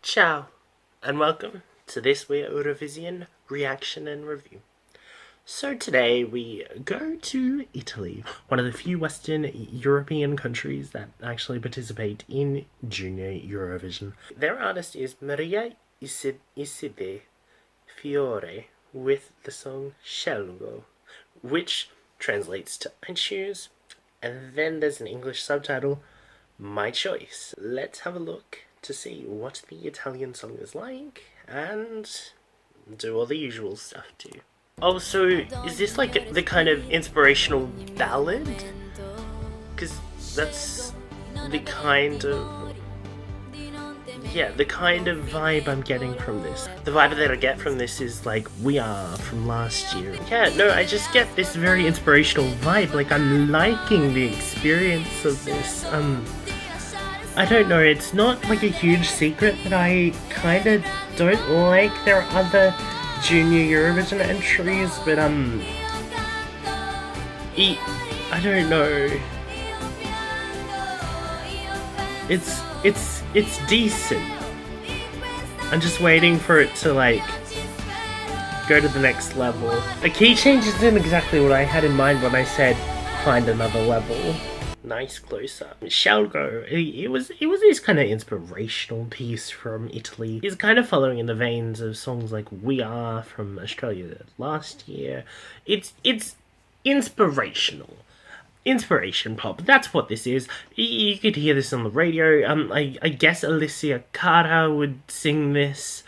Ciao, and welcome to this week's Eurovision reaction and review. So today we go to Italy, one of the few Western European countries that actually participate in Junior Eurovision. Their artist is Maria Iside Fiore with the song Scelgo, which translates to I choose, and then there's an English subtitle, My Choice. Let's have a look to see what the Italian song is like and do all the usual stuff too. Oh, so is this like the kind of inspirational ballad? Because that's the kind of the kind of vibe I'm getting from this. The vibe that I get from this is like We Are from last year. Yeah, no, I just get this very inspirational vibe. Like, I'm liking the experience of this. I don't know, it's not like a huge secret that I kind of don't like their other Junior Eurovision entries, but I don't know. It's decent. I'm just waiting for it to like go to the next level. A key change isn't exactly what I had in mind when I said find another level. Nice close-up. Scelgo, it was this kind of inspirational piece from Italy. It's kind of following in the veins of songs like We Are from Australia last year. It's inspirational. Inspiration pop, that's what this is. You could hear this on the radio. I guess Alicia Cara would sing this,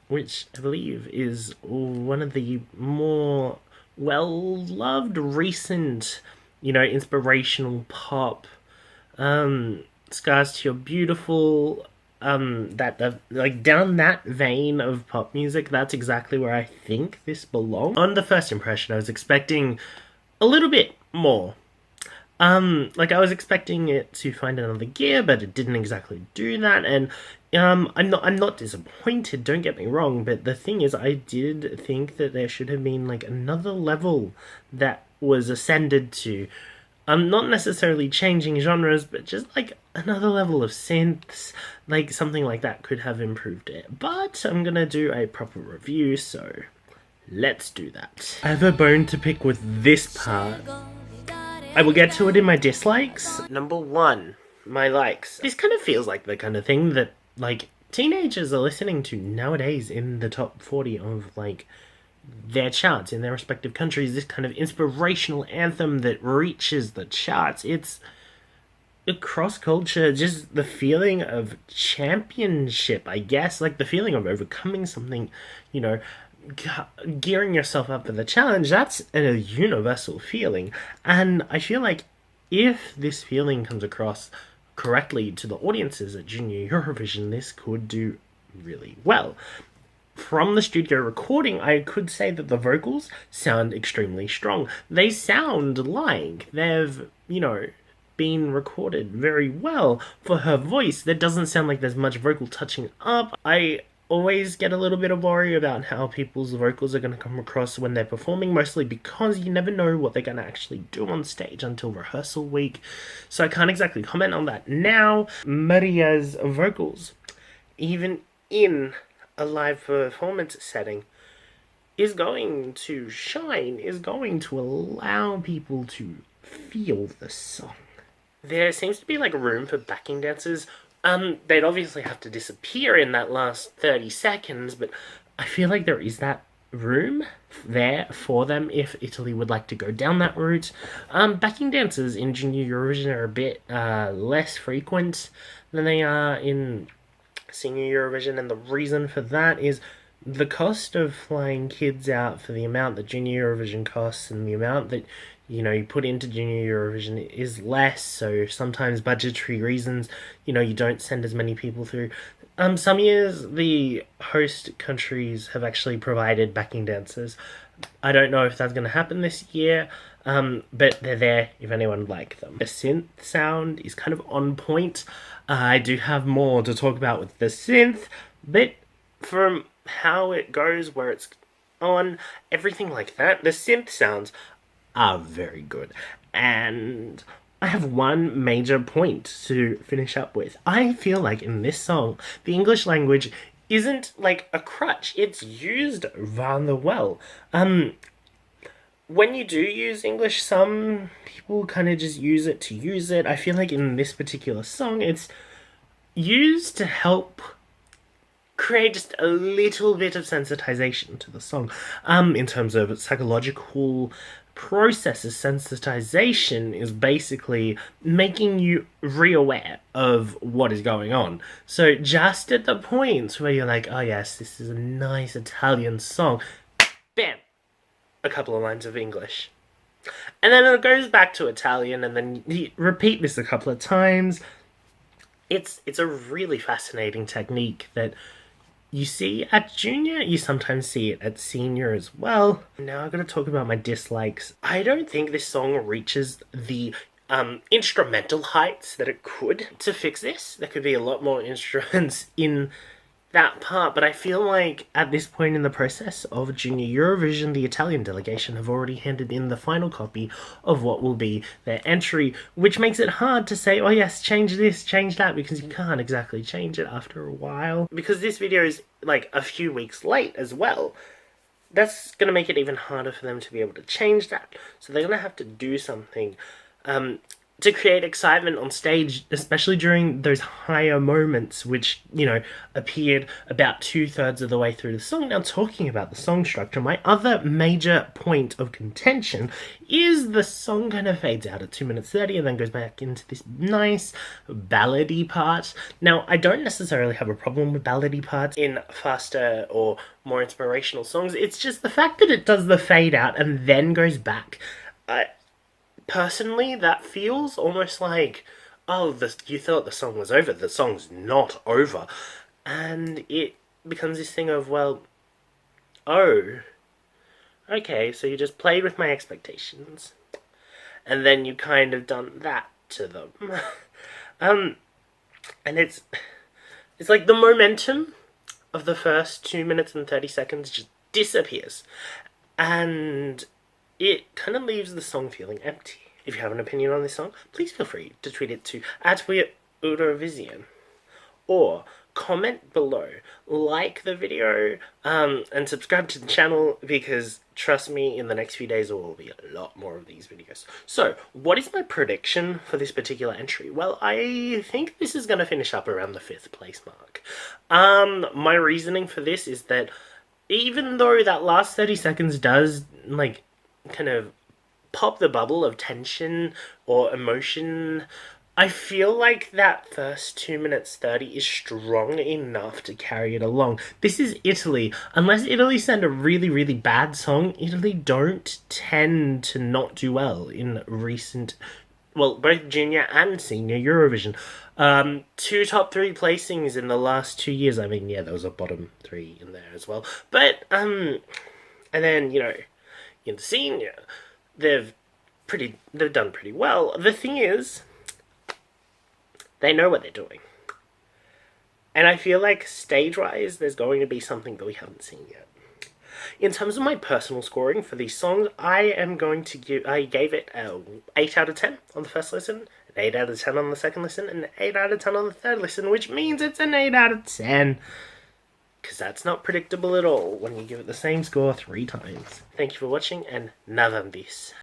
which I believe is one of the more well-loved recent, inspirational pop. Scars to Your Beautiful, like down that vein of pop music, that's exactly where I think this belongs. On the first impression, I was expecting a little bit more. Like, I was expecting it to find another gear, but it didn't exactly do that, and I'm not disappointed, don't get me wrong, but the thing is, I did think that there should have been like another level that was ascended to. Not necessarily changing genres, but just like another level of synths, like something like that could have improved it. But I'm gonna do a proper review, so let's do that. I have a bone to pick with this part. I will get to it in my dislikes. Number 1, my likes. This kind of feels like the kind of thing that, like, teenagers are listening to nowadays in the top 40 of, like, their charts in their respective countries. This kind of inspirational anthem that reaches the charts. It's a cross-culture, just the feeling of championship, I guess. Like, the feeling of overcoming something, gearing yourself up for the challenge. That's a universal feeling, and I feel like if this feeling comes across correctly to the audiences at Junior Eurovision, this could do really well. From the studio recording, I could say that the vocals sound extremely strong. They sound like they've, been recorded very well for her voice. There doesn't sound like there's much vocal touching up. I always get a little bit of worry about how people's vocals are going to come across when they're performing, mostly because you never know what they're going to actually do on stage until rehearsal week. So I can't exactly comment on that now. Maria's vocals, even in a live performance setting, is going to shine, is going to allow people to feel the song. There seems to be like room for backing dancers. They'd obviously have to disappear in that last 30 seconds, but I feel like there is that room there for them if Italy would like to go down that route. Backing dancers in Junior Eurovision are a bit less frequent than they are in Senior Eurovision, and the reason for that is the cost of flying kids out for the amount that Junior Eurovision costs and the amount that you put into Junior Eurovision is less, so sometimes budgetary reasons, you don't send as many people through. Some years the host countries have actually provided backing dancers. I don't know if that's going to happen this year, but they're there if anyone would like them. The synth sound is kind of on point. I do have more to talk about with the synth, but from how it goes, where it's on, everything like that, the synth sounds are very good. And I have one major point to finish up with. I feel like in this song, the English language isn't like a crutch. It's used rather well. When you do use English, some people kind of just use it to use it. I feel like in this particular song, it's used to help create just a little bit of sensitization to the song. In terms of psychological processes, sensitization is basically making you re-aware of what is going on. So just at the points where you're like, oh yes, this is a nice Italian song, bam, a couple of lines of English. And then it goes back to Italian, and then you repeat this a couple of times. It's a really fascinating technique that you see at junior, you sometimes see it at senior as well. Now I'm going to talk about my dislikes. I don't think this song reaches the instrumental heights that it could. To fix this, there could be a lot more instruments in that part, but I feel like at this point in the process of Junior Eurovision, the Italian delegation have already handed in the final copy of what will be their entry, which makes it hard to say, oh yes, change this, change that, because you can't exactly change it after a while. Because this video is like a few weeks late as well, that's going to make it even harder for them to be able to change that. So they're going to have to do something to create excitement on stage, especially during those higher moments, which, you know, appeared about 2/3 of the way through the song. Now, talking about the song structure, my other major point of contention is the song kind of fades out at 2 minutes 30 and then goes back into this nice ballady part. Now, I don't necessarily have a problem with ballady parts in faster or more inspirational songs. It's just the fact that it does the fade out and then goes back. Personally, that feels almost like, oh, you thought the song was over. The song's not over. And it becomes this thing of, well, oh, okay, so you just played with my expectations. And then you kind of done that to them. And it's like the momentum of the first 2 minutes and 30 seconds just disappears. And it kind of leaves the song feeling empty. If you have an opinion on this song, please feel free to tweet it to @Eurovision, or comment below, like the video, and subscribe to the channel, because trust me, in the next few days there will be a lot more of these videos. So, what is my prediction for this particular entry? Well, I think this is going to finish up around the 5th place mark. My reasoning for this is that even though that last 30 seconds does, like, kind of pop the bubble of tension or emotion, I feel like that first 2 minutes 30 is strong enough to carry it along. This is Italy. Unless Italy send a really, really bad song, Italy don't tend to not do well in recent, well, both junior and senior Eurovision. 2 top 3 placings in the last 2 years. I mean, yeah, there was a bottom 3 in there as well. But, and then, you know, in the senior, they've done pretty well. The thing is, they know what they're doing. And I feel like stage-wise, there's going to be something that we haven't seen yet. In terms of my personal scoring for these songs, I gave it a 8 out of 10 on the first listen, an 8 out of 10 on the second listen, and an 8 out of 10 on the third listen, which means it's an 8 out of 10. Because that's not predictable at all when you give it the same score 3 times. Thank you for watching, and navambis.